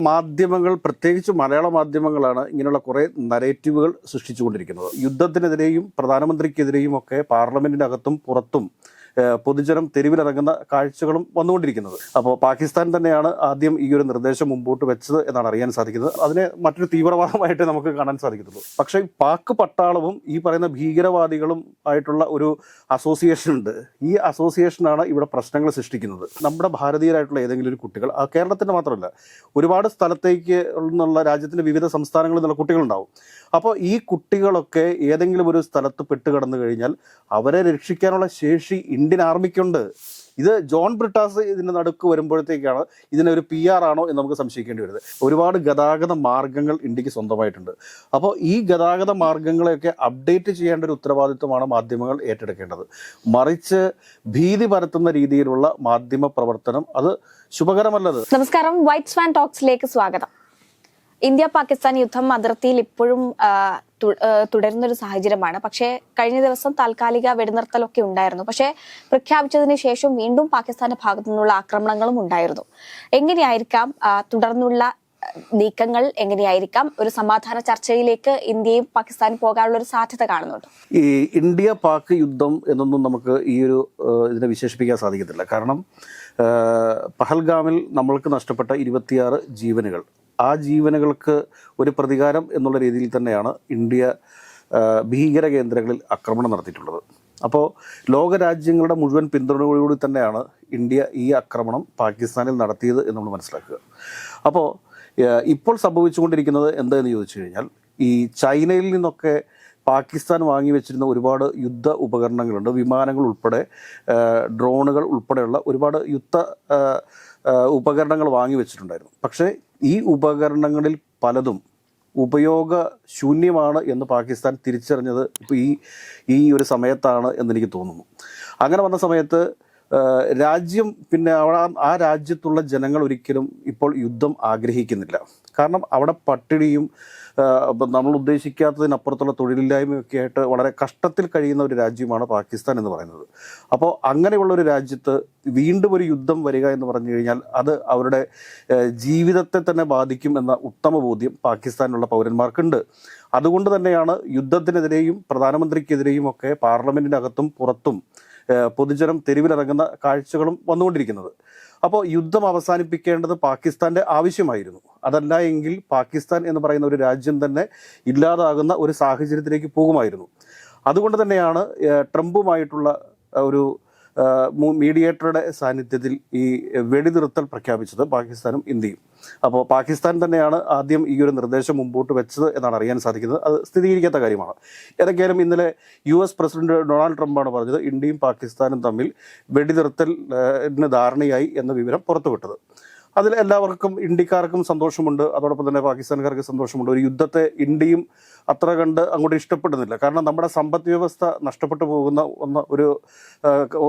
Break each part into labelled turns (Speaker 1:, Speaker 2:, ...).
Speaker 1: മാധ്യമങ്ങൾ, പ്രത്യേകിച്ച് മലയാള മാധ്യമങ്ങളാണ് ഇങ്ങനെയുള്ള കുറേ നരേറ്റീവുകൾ സൃഷ്ടിച്ചുകൊണ്ടിരിക്കുന്നത്. യുദ്ധത്തിനെതിരെയും പ്രധാനമന്ത്രിക്കെതിരെയും ഒക്കെ പാർലമെന്റിനകത്തും പുറത്തും പൊതുജനം തെരുവിലിറങ്ങുന്ന കാഴ്ചകളും വന്നുകൊണ്ടിരിക്കുന്നത്. അപ്പോൾ പാകിസ്ഥാൻ തന്നെയാണ് ആദ്യം ഈ ഒരു നിർദ്ദേശം മുമ്പോട്ട് വെച്ചത് എന്നാണ് അറിയാൻ സാധിക്കുന്നത്. അതിനെ മറ്റൊരു തീവ്രവാദമായിട്ട് നമുക്ക് കാണാൻ സാധിക്കത്തുള്ളൂ. പക്ഷേ പാക് പട്ടാളവും ഈ പറയുന്ന ഭീകരവാദികളും ആയിട്ടുള്ള ഒരു അസോസിയേഷൻ ഉണ്ട്. ഈ അസോസിയേഷനാണ് ഇവിടെ പ്രശ്നങ്ങൾ സൃഷ്ടിക്കുന്നത്. നമ്മുടെ ഭാരതീയരായിട്ടുള്ള ഏതെങ്കിലും ഒരു കുട്ടികൾ, കേരളത്തിൻ്റെ മാത്രമല്ല, ഒരുപാട് സ്ഥലത്തേക്ക് എന്നുള്ള രാജ്യത്തിൻ്റെ വിവിധ സംസ്ഥാനങ്ങളിൽ നിന്നുള്ള കുട്ടികളുണ്ടാവും. അപ്പോൾ ഈ കുട്ടികളൊക്കെ ഏതെങ്കിലും ഒരു സ്ഥലത്ത് പെട്ടുകിടന്നു കഴിഞ്ഞാൽ അവരെ രക്ഷിക്കാനുള്ള ശേഷി ഇന്ത്യൻ ആർമിക്കുണ്ട്. ഇത് ജോൺ ബ്രിട്ടാസ് ഇതിന് നടുക്ക് വരുമ്പോഴത്തേക്കാണ് ഇതിനൊരു PR ആണോ എന്ന് നമുക്ക് സംശയിക്കേണ്ടി വരുന്നത്. ഒരുപാട് ഗതാഗത മാർഗങ്ങൾ ഇന്ത്യക്ക് സ്വന്തമായിട്ടുണ്ട്. അപ്പോൾ ഈ ഗതാഗത മാർഗങ്ങളെയൊക്കെ അപ്ഡേറ്റ് ചെയ്യേണ്ട ഒരു ഉത്തരവാദിത്വമാണ് മാധ്യമങ്ങൾ ഏറ്റെടുക്കേണ്ടത്. മറിച്ച് ഭീതി പരത്തുന്ന രീതിയിലുള്ള മാധ്യമ പ്രവർത്തനം അത് ശുഭകരമല്ലത്.
Speaker 2: നമസ്കാരം, വൈറ്റ് സ്വാൻ ടോക്സിലേക്ക് സ്വാഗതം. ഇന്ത്യ പാകിസ്ഥാൻ യുദ്ധം അതിർത്തിയിൽ ഇപ്പോഴും തുടരുന്നൊരു സാഹചര്യമാണ്. പക്ഷേ കഴിഞ്ഞ ദിവസം താൽക്കാലിക വെടിനിർത്തലൊക്കെ ഉണ്ടായിരുന്നു. പക്ഷേ പ്രഖ്യാപിച്ചതിന് ശേഷം വീണ്ടും പാകിസ്ഥാന്റെ ഭാഗത്തു നിന്നുള്ള ആക്രമണങ്ങളും ഉണ്ടായിരുന്നു. എങ്ങനെയായിരിക്കാം തുടർന്നുള്ള നീക്കങ്ങൾ? എങ്ങനെയായിരിക്കാം ഒരു സമാധാന ചർച്ചയിലേക്ക് ഇന്ത്യയും പാകിസ്ഥാനും പോകാനുള്ള ഒരു സാധ്യത കാണുന്നുണ്ട്?
Speaker 1: ഈ ഇന്ത്യ പാക് യുദ്ധം എന്നൊന്നും നമുക്ക് ഈ ഒരു ഇതിനെ വിശേഷിപ്പിക്കാൻ സാധിക്കത്തില്ല. കാരണം പഹൽഗാമിൽ നമ്മൾക്ക് നഷ്ടപ്പെട്ട 26 ജീവനുകൾ, ആ ജീവനുകൾക്ക് ഒരു പ്രതികാരം എന്നുള്ള രീതിയിൽ തന്നെയാണ് ഇന്ത്യ ഭീകര കേന്ദ്രങ്ങളിൽ ആക്രമണം നടത്തിയിട്ടുള്ളത്. അപ്പോൾ ലോകരാജ്യങ്ങളുടെ മുഴുവൻ പിന്തുണയോടുകൂടി തന്നെയാണ് ഇന്ത്യ ഈ ആക്രമണം പാകിസ്ഥാനിൽ നടത്തിയത് എന്ന് നമ്മൾ മനസ്സിലാക്കുക. അപ്പോൾ ഇപ്പോൾ സംഭവിച്ചുകൊണ്ടിരിക്കുന്നത് എന്താണെന്ന് ചോദിച്ചു കഴിഞ്ഞാൽ, ഈ ചൈനയിൽ നിന്നൊക്കെ പാകിസ്ഥാൻ വാങ്ങി വെച്ചിരുന്ന ഒരുപാട് യുദ്ധ ഉപകരണങ്ങളുണ്ട്. വിമാനങ്ങൾ ഉൾപ്പെടെ, ഡ്രോണുകൾ ഉൾപ്പെടെയുള്ള ഒരുപാട് യുദ്ധ ഉപകരണങ്ങൾ വാങ്ങി വെച്ചിട്ടുണ്ടായിരുന്നു. പക്ഷേ ഈ ഉപകരണങ്ങളിൽ പലതും ഉപയോഗശൂന്യമാണ് എന്ന് പാകിസ്ഥാൻ തിരിച്ചറിഞ്ഞത് ഇപ്പോൾ ഈ ഒരു സമയത്താണ് എന്നെനിക്ക് തോന്നുന്നു. അങ്ങനെ വന്ന സമയത്ത് രാജ്യം, പിന്നെ ആ രാജ്യത്തുള്ള ജനങ്ങൾ ഒരിക്കലും ഇപ്പോൾ യുദ്ധം ആഗ്രഹിക്കുന്നില്ല. കാരണം അവിടെ പട്ടിണിയും നമ്മൾ ഉദ്ദേശിക്കാത്തതിനപ്പുറത്തുള്ള തൊഴിലില്ലായ്മയൊക്കെ ആയിട്ട് വളരെ കഷ്ടത്തിൽ കഴിയുന്ന ഒരു രാജ്യമാണ് പാകിസ്ഥാൻ എന്ന് പറയുന്നത്. അപ്പോൾ അങ്ങനെയുള്ള ഒരു രാജ്യത്ത് വീണ്ടും ഒരു യുദ്ധം വരിക എന്ന് പറഞ്ഞു കഴിഞ്ഞാൽ അത് അവരുടെ ജീവിതത്തെ തന്നെ ബാധിക്കും എന്ന ഉത്തമ ബോധ്യം പാകിസ്ഥാനിലുള്ള പൗരന്മാർക്കുണ്ട്. അതുകൊണ്ട് തന്നെയാണ് യുദ്ധത്തിനെതിരെയും പ്രധാനമന്ത്രിക്കെതിരെയും ഒക്കെ പാർലമെന്റിനകത്തും പുറത്തും പൊതുജനം തെരുവിലിറങ്ങുന്ന കാഴ്ചകളും വന്നുകൊണ്ടിരിക്കുന്നത്. അപ്പോൾ യുദ്ധം അവസാനിപ്പിക്കേണ്ടത് പാകിസ്ഥാന്റെ ആവശ്യമായിരുന്നു. അതല്ല എങ്കിൽ പാകിസ്ഥാൻ എന്ന് പറയുന്ന ഒരു രാജ്യം തന്നെ ഇല്ലാതാകുന്ന ഒരു സാഹചര്യത്തിലേക്ക് പോകുമായിരുന്നു. അതുകൊണ്ട് തന്നെയാണ് ട്രംപുമായിട്ടുള്ള ഒരു മീഡിയേറ്ററുടെ സാന്നിധ്യത്തിൽ ഈ വെടിനിർത്തൽ പ്രഖ്യാപിച്ചത് പാകിസ്ഥാനും ഇന്ത്യയും. അപ്പോൾ പാകിസ്ഥാൻ തന്നെയാണ് ആദ്യം ഈ ഒരു നിർദ്ദേശം മുമ്പോട്ട് വെച്ചത് എന്നാണ് അറിയാൻ സാധിക്കുന്നത്. അത് സ്ഥിരീകരിക്കാത്ത കാര്യമാണ്. ഏതൊക്കെയാലും ഇന്നലെ US പ്രസിഡന്റ് ഡൊണാൾഡ് ട്രംപാണ് പറഞ്ഞത് ഇന്ത്യയും പാകിസ്ഥാനും തമ്മിൽ വെടിനിർത്തലിന് ധാരണയായി എന്ന വിവരം പുറത്തുവിട്ടത്. അതിൽ എല്ലാവർക്കും, ഇന്ത്യക്കാർക്കും സന്തോഷമുണ്ട്, അതോടൊപ്പം തന്നെ പാകിസ്ഥാൻകാർക്ക് സന്തോഷമുണ്ട്. ഒരു യുദ്ധത്തെ ഇന്ത്യയും അത്ര കണ്ട് അങ്ങോട്ട് ഇഷ്ടപ്പെടുന്നില്ല. കാരണം നമ്മുടെ സമ്പദ് വ്യവസ്ഥ നഷ്ടപ്പെട്ടു പോകുന്ന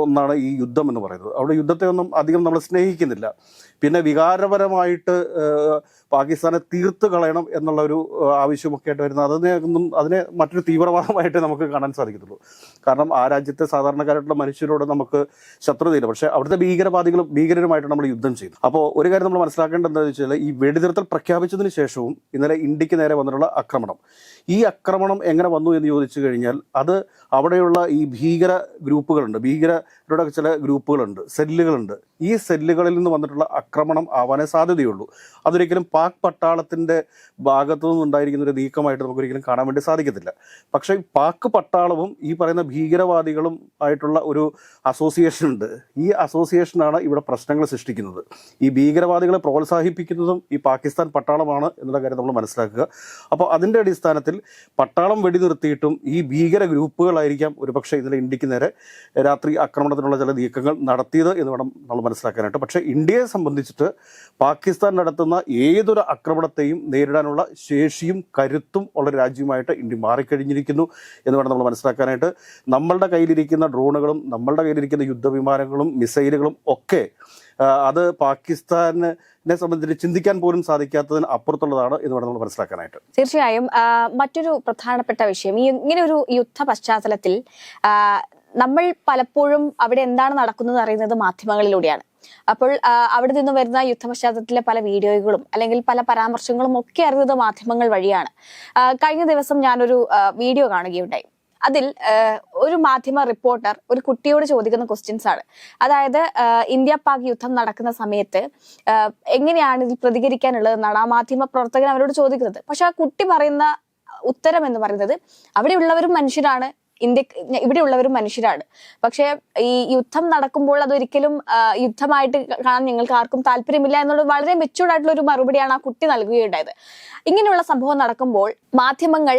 Speaker 1: ഒന്നാണ് ഈ യുദ്ധം എന്ന് പറയുന്നത്. അവിടെ യുദ്ധത്തെ ഒന്നും അധികം നമ്മൾ സ്നേഹിക്കുന്നില്ല. പിന്നെ വികാരപരമായിട്ട് പാകിസ്ഥാനെ തീർത്ത് കളയണം എന്നുള്ള ഒരു ആവശ്യമൊക്കെ ആയിട്ട് വരുന്നത് അതിനെ മറ്റൊരു തീവ്രവാദമായിട്ട് നമുക്ക് കാണാൻ സാധിക്കത്തുള്ളൂ. കാരണം ആ രാജ്യത്തെ സാധാരണക്കാരായിട്ടുള്ള മനുഷ്യരോട് നമുക്ക് ശത്രുതയില്ല. പക്ഷേ അവിടുത്തെ ഭീകരരുമായിട്ട് നമ്മൾ യുദ്ധം ചെയ്തു. അപ്പോൾ ഒരു കാര്യം നമ്മൾ മനസ്സിലാക്കേണ്ടത് എന്താണെന്ന് വെച്ചാൽ, ഈ വെടിനിർത്തൽ പ്രഖ്യാപിച്ചതിന് ശേഷവും ഇന്നലെ ഇന്ത്യക്ക് നേരെ വന്നിട്ടുള്ള ആക്രമണം, ഈ ആക്രമണം എങ്ങനെ വന്നു എന്ന് ചോദിച്ചു കഴിഞ്ഞാൽ, അത് അവിടെയുള്ള ഈ ഭീകര ഗ്രൂപ്പുകളുണ്ട്, ഭീകരരുടെ ചില ഗ്രൂപ്പുകളുണ്ട്, സെല്ലുകളുണ്ട്. ഈ സെല്ലുകളിൽ നിന്ന് വന്നിട്ടുള്ള ആക്രമണം ആവാനേ സാധ്യതയുള്ളൂ. അതൊരിക്കലും പാക് പട്ടാളത്തിൻ്റെ ഭാഗത്തു നിന്നുണ്ടായിരിക്കുന്ന ഒരു നീക്കമായിട്ട് നമുക്കൊരിക്കലും കാണാൻ വേണ്ടി സാധിക്കത്തില്ല. പക്ഷേ പാക് പട്ടാളവും ഈ പറയുന്ന ഭീകരവാദികളും ആയിട്ടുള്ള ഒരു അസോസിയേഷൻ ഉണ്ട്. ഈ അസോസിയേഷനാണ് ഇവിടെ പ്രശ്നങ്ങൾ സൃഷ്ടിക്കുന്നത്. ഈ ഭീകരവാദികളെ പ്രോത്സാഹിപ്പിക്കുന്നതും ഈ പാകിസ്ഥാൻ പട്ടാളമാണ് എന്നുള്ള കാര്യം നമ്മൾ മനസ്സിലാക്കുക. അപ്പോൾ അതിൻ്റെ അടിസ്ഥാനത്തിൽ പട്ടാളം വെടിനിർത്തിയിട്ടും ഈ ഭീകര ഗ്രൂപ്പുകളായിരിക്കാം ഒരുപക്ഷെ ഇന്നലെ ഇന്ത്യക്ക് നേരെ രാത്രി ആക്രമണത്തിനുള്ള ചില നീക്കങ്ങൾ നടത്തിയത് എന്ന് വേണം നമ്മൾ മനസ്സിലാക്കാനായിട്ട്. പക്ഷേ ഇന്ത്യയെ സംബന്ധിച്ചിട്ട് പാകിസ്ഥാൻ നടത്തുന്ന ഏതൊരു ആക്രമണത്തെയും നേരിടാനുള്ള ശേഷിയും കരുത്തും ഉള്ള രാജ്യമായിട്ട് ഇന്ത്യ മാറിക്കഴിഞ്ഞിരിക്കുന്നു എന്ന് വേണം നമ്മൾ മനസ്സിലാക്കാനായിട്ട്. നമ്മളുടെ കയ്യിലിരിക്കുന്ന ഡ്രോണുകളും നമ്മളുടെ കയ്യിലിരിക്കുന്ന യുദ്ധവിമാനങ്ങളും മിസൈലുകളും ഒക്കെ അത് പാകിസ്ഥാനെ സംബന്ധിച്ച് ചിന്തിക്കാൻ പോലും സാധിക്കാത്തതിന് അപ്പുറത്തുള്ളതാണ് എന്ന് വേണം നമ്മൾ മനസ്സിലാക്കാനായിട്ട്.
Speaker 2: തീർച്ചയായും മറ്റൊരു പ്രധാനപ്പെട്ട വിഷയം, ഇങ്ങനെ ഒരു യുദ്ധ പശ്ചാത്തലത്തിൽ നമ്മൾ പലപ്പോഴും അവിടെ എന്താണ് നടക്കുന്നത് അറിയുന്നത് മാധ്യമങ്ങളിലൂടെയാണ്. അപ്പോൾ അവിടെ നിന്ന് വരുന്ന യുദ്ധപശ്ചാത്തലത്തിലെ പല വീഡിയോകളും അല്ലെങ്കിൽ പല പരാമർശങ്ങളും ഒക്കെ അറിയുന്നത് മാധ്യമങ്ങൾ വഴിയാണ്. കഴിഞ്ഞ ദിവസം ഞാനൊരു വീഡിയോ കാണുകയുണ്ടായി. അതിൽ ഒരു മാധ്യമ റിപ്പോർട്ടർ ഒരു കുട്ടിയോട് ചോദിക്കുന്ന ക്വസ്റ്റ്യൻസ് ആണ്. അതായത് ഇന്ത്യ പാക് യുദ്ധം നടക്കുന്ന സമയത്ത് എങ്ങനെയാണ് ഇതിൽ പ്രതികരിക്കാനുള്ളതെന്നാണ് ആ മാധ്യമ പ്രവർത്തകൻ അവരോട് ചോദിക്കുന്നത്. പക്ഷെ ആ കുട്ടി പറയുന്ന ഉത്തരം എന്ന് പറയുന്നത് അവിടെയുള്ളവരും മനുഷ്യരാണ്, ഇവിടെയുള്ളവരും മനുഷ്യരാണ്, പക്ഷെ ഈ യുദ്ധം നടക്കുമ്പോൾ അതൊരിക്കലും യുദ്ധമായിട്ട് കാണാൻ ഞങ്ങൾക്ക് ആർക്കും താല്പര്യമില്ല എന്നുള്ള വളരെ മെച്ചൂർഡ് ആയിട്ടുള്ള ഒരു മറുപടിയാണ് ആ കുട്ടി നൽകുകയുണ്ടായത്. ഇങ്ങനെയുള്ള സംഭവം നടക്കുമ്പോൾ മാധ്യമങ്ങൾ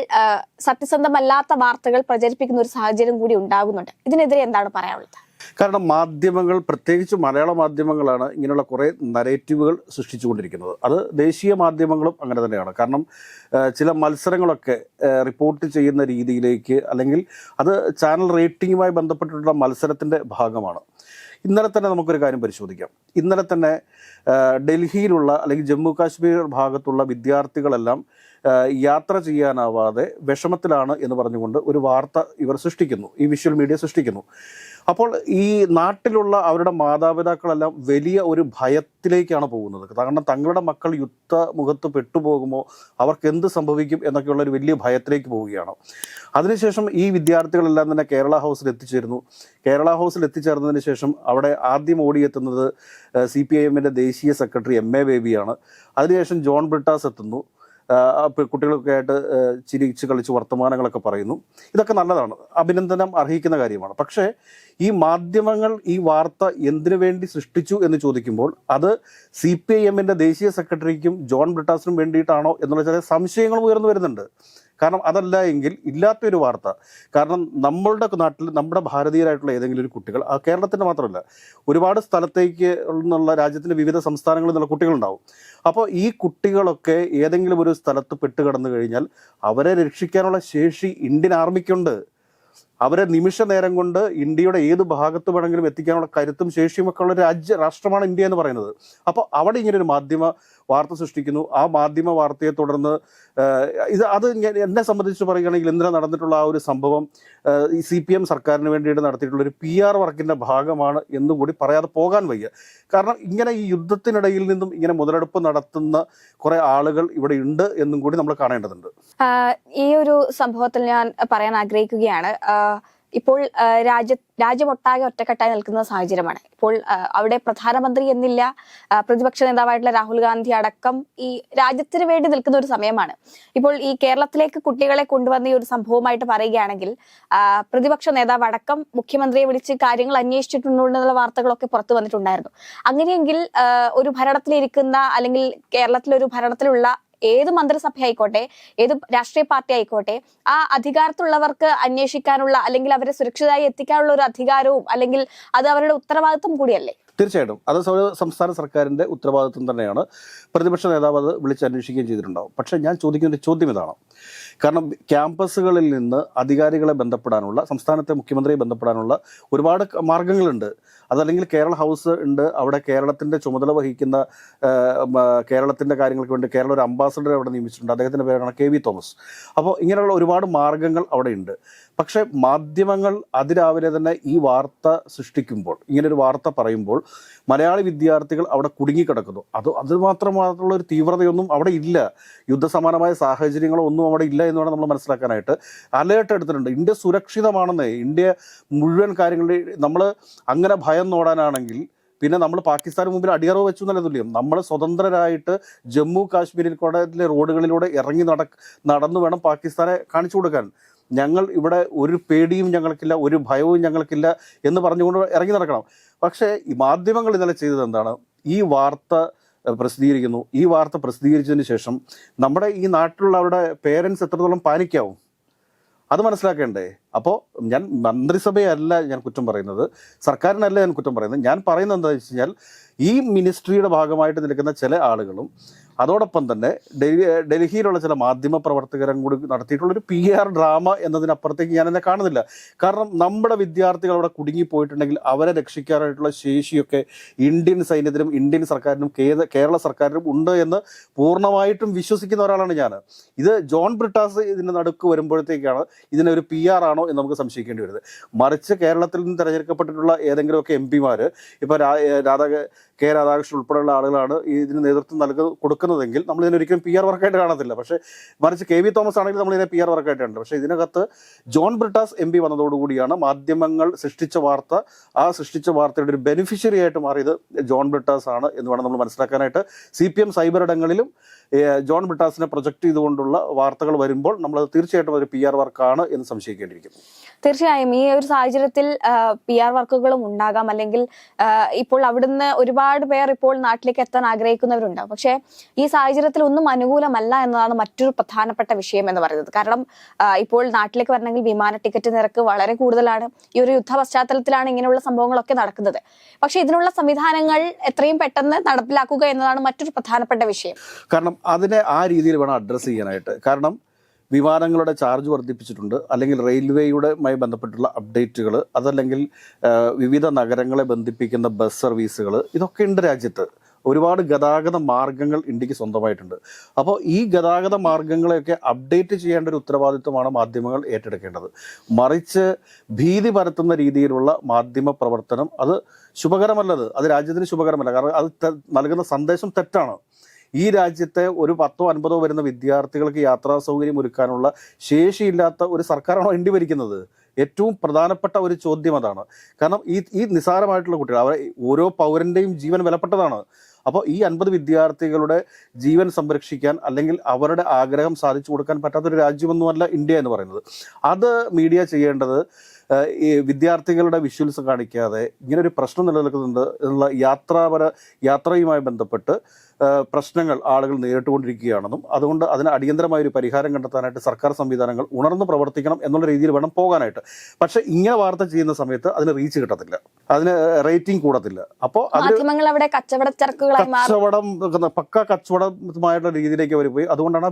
Speaker 2: സത്യസന്ധമല്ലാത്ത വാർത്തകൾ പ്രചരിപ്പിക്കുന്ന ഒരു സാഹചര്യം കൂടി ഉണ്ടാകുന്നുണ്ട്. ഇതിനെതിരെ എന്താണ് പറയാനുള്ളത്?
Speaker 1: കാരണം മാധ്യമങ്ങൾ, പ്രത്യേകിച്ച് മലയാള മാധ്യമങ്ങളാണ് ഇങ്ങനെയുള്ള കുറേ നരേറ്റീവുകൾ സൃഷ്ടിച്ചുകൊണ്ടിരിക്കുന്നത്. അത് ദേശീയ മാധ്യമങ്ങളും അങ്ങനെ തന്നെയാണ്. കാരണം ചില മത്സരങ്ങളൊക്കെ റിപ്പോർട്ട് ചെയ്യുന്ന രീതിയിലേക്ക്, അല്ലെങ്കിൽ അത് ചാനൽ റേറ്റിംഗുമായി ബന്ധപ്പെട്ടിട്ടുള്ള മത്സരത്തിൻ്റെ ഭാഗമാണ്. ഇന്നലെ തന്നെ നമുക്കൊരു കാര്യം പരിശോധിക്കാം. ഇന്നലെ തന്നെ ഡൽഹിയിലുള്ള അല്ലെങ്കിൽ ജമ്മു കാശ്മീർ ഭാഗത്തുള്ള വിദ്യാർത്ഥികളെല്ലാം യാത്ര ചെയ്യാനാവാതെ വിഷമത്തിലാണ് എന്ന് പറഞ്ഞുകൊണ്ട് ഒരു വാർത്ത ഇവർ സൃഷ്ടിക്കുന്നു, ഈ വിഷ്വൽ മീഡിയ സൃഷ്ടിക്കുന്നു. അപ്പോൾ ഈ നാട്ടിലുള്ള അവരുടെ മാതാപിതാക്കളെല്ലാം വലിയ ഒരു ഭയത്തിലേക്കാണ് പോകുന്നത്. കാരണം തങ്ങളുടെ മക്കൾ യുദ്ധമുഖത്ത് പെട്ടുപോകുമോ, അവർക്ക് എന്ത് സംഭവിക്കും എന്നൊക്കെയുള്ള ഒരു വലിയ ഭയത്തിലേക്ക് പോവുകയാണ്. അതിനുശേഷം ഈ വിദ്യാർത്ഥികളെല്ലാം തന്നെ കേരള ഹൗസിൽ എത്തിച്ചേരുന്നു. കേരള ഹൗസിൽ എത്തിച്ചേർന്നതിന് ശേഷം അവിടെ ആദ്യം ഓടിയെത്തുന്നത് CPIMൻ്റെ ദേശീയ സെക്രട്ടറി MA ബേബിയാണ്. അതിനുശേഷം ജോൺ ബ്രിട്ടാസ് എത്തുന്നു. കുട്ടികളൊക്കെ ആയിട്ട് ചിരിച്ച് കളിച്ച് വർത്തമാനങ്ങളൊക്കെ പറയുന്നു. ഇതൊക്കെ നല്ലതാണ്, അഭിനന്ദനം അർഹിക്കുന്ന കാര്യമാണ്. പക്ഷേ ഈ മാധ്യമങ്ങൾ ഈ വാർത്ത എന്തിനു വേണ്ടി സൃഷ്ടിച്ചു എന്ന് ചോദിക്കുമ്പോൾ അത് CPIMൻ്റെ ദേശീയ സെക്രട്ടറിക്കും ജോൺ ബ്രിട്ടാസിനും വേണ്ടിയിട്ടാണോ എന്നുള്ള ചില സംശയങ്ങൾ ഉയർന്നു വരുന്നുണ്ട്. കാരണം അതല്ല എങ്കിൽ ഇല്ലാത്തൊരു വാർത്ത. കാരണം നമ്മളുടെ നാട്ടിൽ നമ്മുടെ ഭാരതീയരായിട്ടുള്ള ഏതെങ്കിലും ഒരു കുട്ടികൾ, കേരളത്തിൻ്റെ മാത്രമല്ല ഒരുപാട് സ്ഥലത്തേക്ക് എന്നുള്ള രാജ്യത്തിൻ്റെ വിവിധ സംസ്ഥാനങ്ങളിൽ നിന്നുള്ള കുട്ടികളുണ്ടാവും. അപ്പോൾ ഈ കുട്ടികളൊക്കെ ഏതെങ്കിലും ഒരു സ്ഥലത്ത് പെട്ടുകിടന്നു കഴിഞ്ഞാൽ അവരെ രക്ഷിക്കാനുള്ള ശേഷി ഇന്ത്യൻ ആർമിക്കുണ്ട്. അവരെ നിമിഷ നേരം കൊണ്ട് ഇന്ത്യയുടെ ഏത് ഭാഗത്ത് വേണമെങ്കിലും എത്തിക്കാനുള്ള കരുത്തും ശേഷിയും ഒക്കെ ഉള്ള രാഷ്ട്രമാണ് ഇന്ത്യ എന്ന് പറയുന്നത്. അപ്പോൾ അവിടെ ഇങ്ങനെ ഒരു മാധ്യമ വാർത്ത സൃഷ്ടിക്കുന്നു. ആ മാധ്യമ വാർത്തയെ തുടർന്ന് അത് എന്നെ സംബന്ധിച്ച് പറയുകയാണെങ്കിൽ ഇന്നലെ നടന്നിട്ടുള്ള ആ ഒരു സംഭവം ഈ CPM സർക്കാരിന് വേണ്ടിയിട്ട് നടത്തിയിട്ടുള്ള ഒരു PR വർക്കിൻ്റെ ഭാഗമാണ് എന്നും കൂടി പറയാതെ പോകാൻ വയ്യ. കാരണം ഇങ്ങനെ ഈ യുദ്ധത്തിനിടയിൽ നിന്നും ഇങ്ങനെ മുതലെടുപ്പ് നടത്തുന്ന കുറെ ആളുകൾ ഇവിടെ ഉണ്ട് എന്നും കൂടി നമ്മൾ കാണേണ്ടതുണ്ട്.
Speaker 2: ഈ ഒരു സംഭവത്തിൽ ഞാൻ പറയാൻ ആഗ്രഹിക്കുകയാണ്, ഇപ്പോൾ രാജ്യമൊട്ടാകെ ഒറ്റക്കെട്ടായി നിൽക്കുന്ന സാഹചര്യമാണ്. ഇപ്പോൾ അവിടെ പ്രധാനമന്ത്രി എന്നില്ല, പ്രതിപക്ഷ നേതാവായിട്ടുള്ള രാഹുൽ ഗാന്ധി അടക്കം ഈ രാജ്യത്തിന് വേണ്ടി നിൽക്കുന്ന ഒരു സമയമാണ്. ഇപ്പോൾ ഈ കേരളത്തിലേക്ക് കുട്ടികളെ കൊണ്ടുവന്ന ഈ ഒരു സംഭവമായിട്ട് പറയുകയാണെങ്കിൽ പ്രതിപക്ഷ നേതാവ് അടക്കം മുഖ്യമന്ത്രിയെ വിളിച്ച് കാര്യങ്ങൾ അന്വേഷിച്ചിട്ടുണ്ടെന്നുള്ള വാർത്തകളൊക്കെ പുറത്തു വന്നിട്ടുണ്ടായിരുന്നു. അങ്ങനെയെങ്കിൽ ഒരു ഭരണത്തിലിരിക്കുന്ന അല്ലെങ്കിൽ കേരളത്തിലൊരു ഭരണത്തിലുള്ള ഏത് മന്ത്രിസഭ ആയിക്കോട്ടെ, ഏത് രാഷ്ട്രീയ പാർട്ടി ആയിക്കോട്ടെ, ആ അധികാരത്തുള്ളവർക്ക് അന്വേഷിക്കാനുള്ള അല്ലെങ്കിൽ അവരെ സുരക്ഷിതമായി എത്തിക്കാനുള്ള ഒരു അധികാരവും അല്ലെങ്കിൽ അത് അവരുടെ ഉത്തരവാദിത്വം കൂടിയല്ലേ?
Speaker 1: തീർച്ചയായിട്ടും അത് സംസ്ഥാന സർക്കാരിൻ്റെ ഉത്തരവാദിത്വം തന്നെയാണ്. പ്രതിപക്ഷ നേതാവ് അത് വിളിച്ചന്വേഷിക്കുകയും ചെയ്തിട്ടുണ്ടാവും. പക്ഷേ ഞാൻ ചോദിക്കുന്ന ഒരു ചോദ്യം ഇതാണ്. കാരണം ക്യാമ്പസുകളിൽ നിന്ന് അധികാരികളെ ബന്ധപ്പെടാനുള്ള, സംസ്ഥാനത്തെ മുഖ്യമന്ത്രിയെ ബന്ധപ്പെടാനുള്ള ഒരുപാട് മാർഗങ്ങളുണ്ട്. അതല്ലെങ്കിൽ കേരള ഹൗസ് ഉണ്ട്, അവിടെ കേരളത്തിൻ്റെ ചുമതല വഹിക്കുന്ന കേരളത്തിൻ്റെ കാര്യങ്ങൾക്ക് വേണ്ടി കേരള ഒരു അംബാസഡറെ അവിടെ നിയമിച്ചിട്ടുണ്ട്. അദ്ദേഹത്തിൻ്റെ പേരാണ് KV തോമസ്. അപ്പോൾ ഇങ്ങനെയുള്ള ഒരുപാട് മാർഗങ്ങൾ അവിടെ ഉണ്ട്. പക്ഷേ മാധ്യമങ്ങൾ അതിരാവിലെ തന്നെ ഈ വാർത്ത സൃഷ്ടിക്കുമ്പോൾ, ഇങ്ങനൊരു വാർത്ത പറയുമ്പോൾ മലയാളി വിദ്യാർത്ഥികൾ അവിടെ കുടുങ്ങിക്കിടക്കുന്നു. അത് മാത്രമുള്ള ഒരു തീവ്രതയൊന്നും അവിടെ ഇല്ല. യുദ്ധസമാനമായ സാഹചര്യങ്ങളോ ഒന്നും അവിടെ ഇല്ല എന്ന് വേണം നമ്മൾ മനസ്സിലാക്കാനായിട്ട്. അലേർട്ട് എടുത്തിട്ടുണ്ട്. ഇന്ത്യ സുരക്ഷിതമാണെന്ന്. ഇന്ത്യ മുഴുവൻ കാര്യങ്ങളിൽ നമ്മൾ അങ്ങനെ ഭയം നോടാനാണെങ്കിൽ പിന്നെ നമ്മൾ പാകിസ്ഥാന് മുമ്പിൽ അടിയറവ് വെച്ചു എന്നല്ല തുല്യം. നമ്മൾ സ്വതന്ത്രരായിട്ട് ജമ്മു കാശ്മീരിൽ കൂടെ റോഡുകളിലൂടെ ഇറങ്ങി നടന്നു വേണം പാകിസ്ഥാനെ കാണിച്ചു കൊടുക്കാൻ. ഞങ്ങൾ ഇവിടെ ഒരു പേടിയും ഞങ്ങൾക്കില്ല, ഒരു ഭയവും ഞങ്ങൾക്കില്ല എന്ന് പറഞ്ഞുകൊണ്ട് ഇറങ്ങി നടക്കണം. പക്ഷേ ഈ മാധ്യമങ്ങൾ ഇന്നലെ ചെയ്തത് എന്താണ്? ഈ വാർത്ത പ്രസിദ്ധീകരിക്കുന്നു. ഈ വാർത്ത പ്രസിദ്ധീകരിച്ചതിന് ശേഷം നമ്മുടെ ഈ നാട്ടിലുള്ളവരുടെ പേരൻസ് എത്രത്തോളം പാനിക്കാവും അത് മനസ്സിലാക്കേണ്ടേ? അപ്പോൾ ഞാൻ മന്ത്രിസഭയല്ല ഞാൻ കുറ്റം പറയുന്നത്, സർക്കാരിനല്ല ഞാൻ കുറ്റം പറയുന്നത്. ഞാൻ പറയുന്നത് എന്താണെന്ന് വെച്ച് കഴിഞ്ഞാൽ ഈ മിനിസ്ട്രിയുടെ ഭാഗമായിട്ട് നിൽക്കുന്ന ചില ആളുകളും അതോടൊപ്പം തന്നെ ഡൽഹിയിലുള്ള ചില മാധ്യമ പ്രവർത്തകരും കൂടി നടത്തിയിട്ടുള്ളൊരു PR ഡ്രാമ എന്നതിനപ്പുറത്തേക്ക് ഞാനെന്നെ കാണുന്നില്ല. കാരണം നമ്മുടെ വിദ്യാർത്ഥികൾ അവിടെ കുടുങ്ങിപ്പോയിട്ടുണ്ടെങ്കിൽ അവരെ രക്ഷിക്കാനായിട്ടുള്ള ശേഷിയൊക്കെ ഇന്ത്യൻ സൈന്യത്തിനും ഇന്ത്യൻ സർക്കാരിനും കേരള സർക്കാരിനും ഉണ്ട് എന്ന് പൂർണ്ണമായിട്ടും വിശ്വസിക്കുന്ന ഒരാളാണ് ഞാൻ. ഇത് ജോൺ ബ്രിട്ടാസ് ഇതിൻ്റെ നടുക്ക് വരുമ്പോഴത്തേക്കാണ് ഇതിനൊരു PR ആണോ എന്ന് നമുക്ക് സംശയിക്കേണ്ടി വരുന്നത്. മറിച്ച് കേരളത്തിൽ നിന്ന് തിരഞ്ഞെടുക്കപ്പെട്ടിട്ടുള്ള ഏതെങ്കിലുമൊക്കെ MP-മാർ, ഇപ്പോൾ രാധാകൃഷ്ണൻ ഉൾപ്പെടെയുള്ള ആളുകളാണ് ഇതിന് നേതൃത്വം കൊടുക്കുന്നതെങ്കിൽ നമ്മൾ ഇതിനൊരിക്കലും PR വർക്കായിട്ട് കാണത്തില്ല. പക്ഷേ മറിച്ച് KV തോമസ് ആണെങ്കിൽ നമ്മൾ ഇതിനെ PR വർക്കായിട്ട് കണ്ടു. പക്ഷേ ഇതിനകത്ത് ജോൺ ബ്രിട്ടാസ് MP വന്നതോടുകൂടിയാണ് മാധ്യമങ്ങൾ സൃഷ്ടിച്ച വാർത്തയുടെ ഒരു ബെനിഫിഷ്യറി ആയിട്ട് മാറിയത് ജോൺ ബ്രിട്ടാസ് ആണ് എന്ന് വേണം നമ്മൾ മനസ്സിലാക്കാനായിട്ട്. CPM സൈബർ ഇടങ്ങളിലും ജോൺ ബ്രിട്ടാസിനെ പ്രൊജക്ട് ചെയ്തുകൊണ്ടുള്ള വാർത്തകൾ വരുമ്പോൾ നമ്മളത് തീർച്ചയായിട്ടും ഒരു PR വർക്കാണ് എന്ന് സംശയിക്കേണ്ടിയിരിക്കുന്നു.
Speaker 2: തീർച്ചയായും ഈ ഒരു സാഹചര്യത്തിൽ PR വർക്കുകളും ഉണ്ടാകാം, അല്ലെങ്കിൽ ഇപ്പോൾ അവിടുന്ന് ഒരുപാട് പേർ ഇപ്പോൾ നാട്ടിലേക്ക് എത്താൻ ആഗ്രഹിക്കുന്നവരുണ്ടാവും. പക്ഷേ ഈ സാഹചര്യത്തിൽ ഒന്നും അനുകൂലമല്ല എന്നതാണ് മറ്റൊരു പ്രധാനപ്പെട്ട വിഷയം എന്ന് പറയുന്നത്. കാരണം ഇപ്പോൾ നാട്ടിലേക്ക് വരണമെങ്കിൽ വിമാന ടിക്കറ്റ് നിരക്ക് വളരെ കൂടുതലാണ്. ഈ ഒരു യുദ്ധ പശ്ചാത്തലത്തിലാണ് ഇങ്ങനെയുള്ള സംഭവങ്ങളൊക്കെ നടക്കുന്നത്. പക്ഷെ ഇതിനുള്ള സംവിധാനങ്ങൾ എത്രയും പെട്ടെന്ന് നടപ്പിലാക്കുക എന്നതാണ് മറ്റൊരു പ്രധാനപ്പെട്ട വിഷയം.
Speaker 1: കാരണം അതിനെ ആ രീതിയിൽ വേണം അഡ്രസ്സ് ചെയ്യാനായിട്ട്. കാരണം വിമാനങ്ങളുടെ ചാർജ് വർദ്ധിപ്പിച്ചിട്ടുണ്ട്, അല്ലെങ്കിൽ റെയിൽവേയുമായി ബന്ധപ്പെട്ടുള്ള അപ്ഡേറ്റുകൾ, അതല്ലെങ്കിൽ വിവിധ നഗരങ്ങളെ ബന്ധിപ്പിക്കുന്ന ബസ് സർവീസുകൾ, ഇതൊക്കെ ഉണ്ട് രാജ്യത്ത്. ഒരുപാട് ഗതാഗത മാർഗങ്ങൾ ഇന്ത്യക്ക് സ്വന്തമായിട്ടുണ്ട്. അപ്പോൾ ഈ ഗതാഗത മാർഗങ്ങളെയൊക്കെ അപ്ഡേറ്റ് ചെയ്യേണ്ട ഒരു ഉത്തരവാദിത്വമാണ് മാധ്യമങ്ങൾ ഏറ്റെടുക്കേണ്ടത്. മറിച്ച് ഭീതി പരത്തുന്ന രീതിയിലുള്ള മാധ്യമ പ്രവർത്തനം അത് ശുഭകരമല്ലത്. അത് രാജ്യത്തിന് ശുഭകരമല്ല. കാരണം അത് നൽകുന്ന സന്ദേശം തെറ്റാണ്. ഈ രാജ്യത്തെ ഒരു 10-50 വരുന്ന വിദ്യാർത്ഥികൾക്ക് യാത്രാ സൗകര്യം ഒരുക്കാനുള്ള ശേഷിയില്ലാത്ത ഒരു സർക്കാരാണോ ഇന്ത്യ ഭരിക്കുന്നത്? ഏറ്റവും പ്രധാനപ്പെട്ട ഒരു ചോദ്യം അതാണ്. കാരണം ഈ നിസ്സാരമായിട്ടുള്ള കുട്ടികൾ, അവരെ ഓരോ പൗരൻ്റെയും ജീവൻ വിലപ്പെട്ടതാണ്. അപ്പോൾ ഈ 50 വിദ്യാർത്ഥികളുടെ ജീവൻ സംരക്ഷിക്കാൻ, അല്ലെങ്കിൽ അവരുടെ ആഗ്രഹം സാധിച്ചു കൊടുക്കാൻ പറ്റാത്തൊരു രാജ്യമൊന്നുമല്ല ഇന്ത്യ എന്ന് പറയുന്നത്. അത് മീഡിയ ചെയ്യേണ്ടത് ഈ വിദ്യാർത്ഥികളുടെ വിഷ്വൽസ് കാണിക്കാതെ ഇങ്ങനൊരു പ്രശ്നം നിലനിൽക്കുന്നുണ്ട് എന്നുള്ള യാത്രയുമായി ബന്ധപ്പെട്ട് പ്രശ്നങ്ങൾ ആളുകൾ നേരിട്ടുകൊണ്ടിരിക്കുകയാണെന്നും അതുകൊണ്ട് അതിന് അടിയന്തരമായൊരു പരിഹാരം കണ്ടെത്താനായിട്ട് സർക്കാർ സംവിധാനങ്ങൾ ഉണർന്ന് പ്രവർത്തിക്കണം എന്നുള്ള രീതിയിൽ വേണം പോകാനായിട്ട്. പക്ഷെ ഇങ്ങനെ വാർത്ത ചെയ്യുന്ന സമയത്ത് അതിന് റീച്ച് കിട്ടത്തില്ല, അതിന് റേറ്റിംഗ് കൂടത്തില്ല. അപ്പോൾ പക്ക കച്ചവടമായിട്ടുള്ള രീതിയിലേക്ക് അവർ പോയി. അതുകൊണ്ടാണ്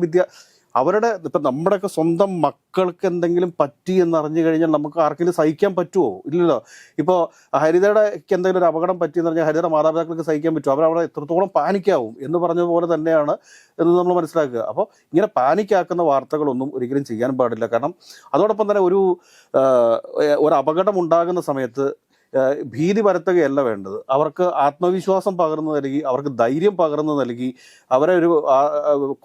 Speaker 1: അവരുടെ ഇപ്പം നമ്മുടെയൊക്കെ സ്വന്തം മക്കൾക്ക് എന്തെങ്കിലും പറ്റി എന്നറിഞ്ഞു കഴിഞ്ഞാൽ നമുക്ക് ആർക്കെങ്കിലും സഹിക്കാൻ പറ്റുമോ? ഇല്ലല്ലോ. ഇപ്പോൾ ഹരിതയുടെ എന്തെങ്കിലും ഒരു അപകടം പറ്റിയെന്ന് പറഞ്ഞാൽ ഹരിതയുടെ മാതാപിതാക്കൾക്ക് സഹിക്കാൻ പറ്റുമോ? അവരവിടെ എത്രത്തോളം പാനിക്കാവും എന്ന് പറഞ്ഞതുപോലെ തന്നെയാണ് എന്ന് നമ്മൾ മനസ്സിലാക്കുക. അപ്പോൾ ഇങ്ങനെ പാനിക്കാക്കുന്ന വാർത്തകളൊന്നും ഒരിക്കലും ചെയ്യാൻ പാടില്ല. കാരണം അതോടൊപ്പം തന്നെ ഒരു അപകടം ഉണ്ടാകുന്ന സമയത്ത് ഭീതി പരത്തുകയല്ല വേണ്ടത്. അവർക്ക് ആത്മവിശ്വാസം പകർന്നു നൽകി, അവർക്ക് ധൈര്യം പകർന്നു നൽകി, അവരെ ഒരു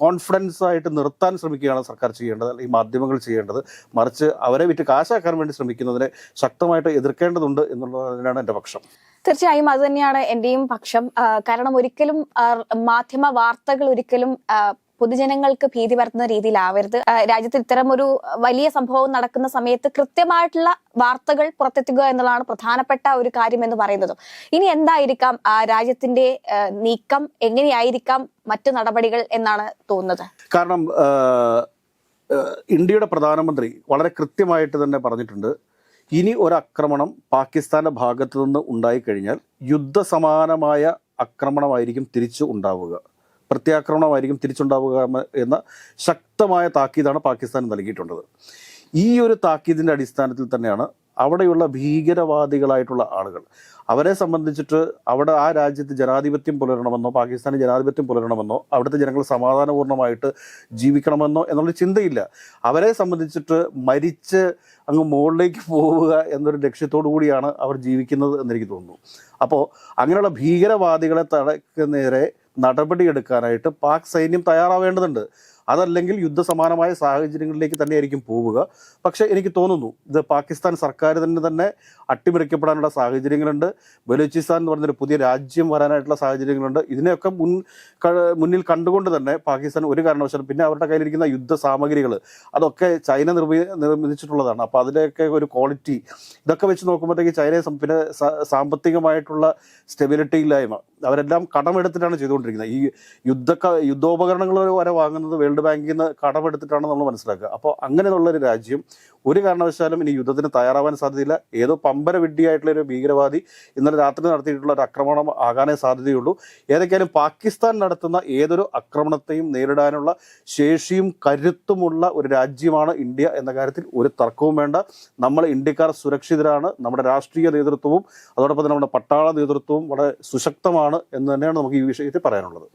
Speaker 1: കോൺഫിഡൻസ് ആയിട്ട് നിർത്താൻ ശ്രമിക്കുകയാണ് സർക്കാർ ചെയ്യേണ്ടത്, അല്ലെങ്കിൽ മാധ്യമങ്ങൾ ചെയ്യേണ്ടത്. മറിച്ച് അവരെ വിറ്റ് കാശാക്കാൻ വേണ്ടി ശ്രമിക്കുന്നതിനെ ശക്തമായിട്ട് എതിർക്കേണ്ടതുണ്ട് എന്നുള്ളതിനാണ് എൻ്റെ പക്ഷം.
Speaker 2: തീർച്ചയായും അത് തന്നെയാണ് എന്റെയും പക്ഷം. കാരണം ഒരിക്കലും മാധ്യമ വാർത്തകൾ ഒരിക്കലും പൊതുജനങ്ങൾക്ക് ഭീതി പരത്തുന്ന രീതിയിലാവരുത്. രാജ്യത്ത് ഇത്തരം ഒരു വലിയ സംഭവം നടക്കുന്ന സമയത്ത് കൃത്യമായിട്ടുള്ള വാർത്തകൾ പുറത്തെത്തുക എന്നുള്ളതാണ് പ്രധാനപ്പെട്ട ഒരു കാര്യം എന്ന് പറയുന്നതും. ഇനി എന്തായിരിക്കാം രാജ്യത്തിന്റെ നീക്കം, എങ്ങനെയായിരിക്കാം മറ്റു നടപടികൾ എന്നാണ് തോന്നുന്നത്? കാരണം
Speaker 1: ഇന്ത്യയുടെ പ്രധാനമന്ത്രി വളരെ കൃത്യമായിട്ട് തന്നെ പറഞ്ഞിട്ടുണ്ട്, ഇനി ഒരു ആക്രമണം പാകിസ്ഥാന്റെ ഭാഗത്തു നിന്ന് ഉണ്ടായിക്കഴിഞ്ഞാൽ യുദ്ധസമാനമായ ആക്രമണമായിരിക്കും തിരിച്ചു ഉണ്ടാവുക, പ്രത്യാക്രമണമായിരിക്കും തിരിച്ചുണ്ടാവുക എന്ന ശക്തമായ താക്കീതാണ് പാകിസ്ഥാൻ നൽകിയിട്ടുള്ളത്. ഈ ഒരു താക്കീതിൻ്റെ അടിസ്ഥാനത്തിൽ തന്നെയാണ് അവിടെയുള്ള ഭീകരവാദികളായിട്ടുള്ള ആളുകൾ, അവരെ സംബന്ധിച്ചിട്ട് അവിടെ ആ രാജ്യത്ത് ജനാധിപത്യം പുലരണമെന്നോ പാകിസ്ഥാന് ജനാധിപത്യം പുലരണമെന്നോ അവിടുത്തെ ജനങ്ങൾ സമാധാനപൂർണ്ണമായിട്ട് ജീവിക്കണമെന്നോ എന്നുള്ള ചിന്തയില്ല. അവരെ സംബന്ധിച്ചിട്ട് മരിച്ച് അങ്ങ് മുകളിലേക്ക് പോവുക എന്നൊരു ലക്ഷ്യത്തോടു കൂടിയാണ് അവർ ജീവിക്കുന്നത് എന്നെനിക്ക് തോന്നുന്നു. അപ്പോൾ അങ്ങനെയുള്ള ഭീകരവാദികളെ നേരെ നടപടിയെടുക്കാനായിട്ട് പാക് സൈന്യം തയ്യാറാവേണ്ടതുണ്ട്. അതല്ലെങ്കിൽ യുദ്ധസമാനമായ സാഹചര്യങ്ങളിലേക്ക് തന്നെയായിരിക്കും പോവുക. പക്ഷേ എനിക്ക് തോന്നുന്നു ഇത് പാകിസ്ഥാൻ സർക്കാർ തന്നെ അട്ടിമറിക്കപ്പെടാനുള്ള സാഹചര്യങ്ങളുണ്ട്. ബലൂചിസ്ഥാൻ എന്ന് പറഞ്ഞൊരു പുതിയ രാജ്യം വരാനായിട്ടുള്ള സാഹചര്യങ്ങളുണ്ട്. ഇതിനെയൊക്കെ മുന്നിൽ കണ്ടുകൊണ്ട് തന്നെ പാകിസ്ഥാൻ ഒരു കാരണവശാലും, പിന്നെ അവരുടെ കയ്യിലിരിക്കുന്ന യുദ്ധ സാമഗ്രികൾ അതൊക്കെ ചൈന നിർമ്മിച്ചിട്ടുള്ളതാണ്. അപ്പോൾ അതിൻ്റെയൊക്കെ ഒരു ക്വാളിറ്റി ഇതൊക്കെ വെച്ച് നോക്കുമ്പോഴത്തേക്ക് ചൈനയെ പിന്നെ സാമ്പത്തികമായിട്ടുള്ള സ്റ്റെബിലിറ്റി ഇല്ലായ്മ, അവരെല്ലാം കടമെടുത്തിട്ടാണ് ചെയ്തുകൊണ്ടിരിക്കുന്നത്. ഈ യുദ്ധോപകരണങ്ങൾ വരെ വാങ്ങുന്നത് വേൾഡ് ബാങ്കിൽ നിന്ന് കടമെടുത്തിട്ടാണ് നമ്മൾ മനസ്സിലാക്കുക. അപ്പോൾ അങ്ങനെയുള്ളൊരു രാജ്യം ഒരു കാരണവശാലും ഇനി യുദ്ധത്തിന് തയ്യാറാവാൻ സാധ്യതയില്ല. ഏതോ പമ്പര വിഡ്ഢിയായിട്ടുള്ള ഒരു ഭീകരവാദി ഇന്നലെ രാത്രി നടത്തിയിട്ടുള്ള ഒരു ആക്രമണം ആകാനേ സാധ്യതയുള്ളൂ. ഏതൊക്കെയാലും പാകിസ്ഥാൻ നടത്തുന്ന ഏതൊരു ആക്രമണത്തെയും നേരിടാനുള്ള ശേഷിയും കരുത്തുമുള്ള ഒരു രാജ്യമാണ് ഇന്ത്യ എന്ന കാര്യത്തിൽ ഒരു തർക്കവും വേണ്ട. നമ്മൾ ഇന്ത്യക്കാർ സുരക്ഷിതരാണ്. നമ്മുടെ രാഷ്ട്രീയ നേതൃത്വവും അതോടൊപ്പം തന്നെ നമ്മുടെ പട്ടാള നേതൃത്വവും വളരെ സുശക്തമാണ് എന്ന് തന്നെയാണ് നമുക്ക് ഈ വിഷയത്തിൽ പറയാനുള്ളത്.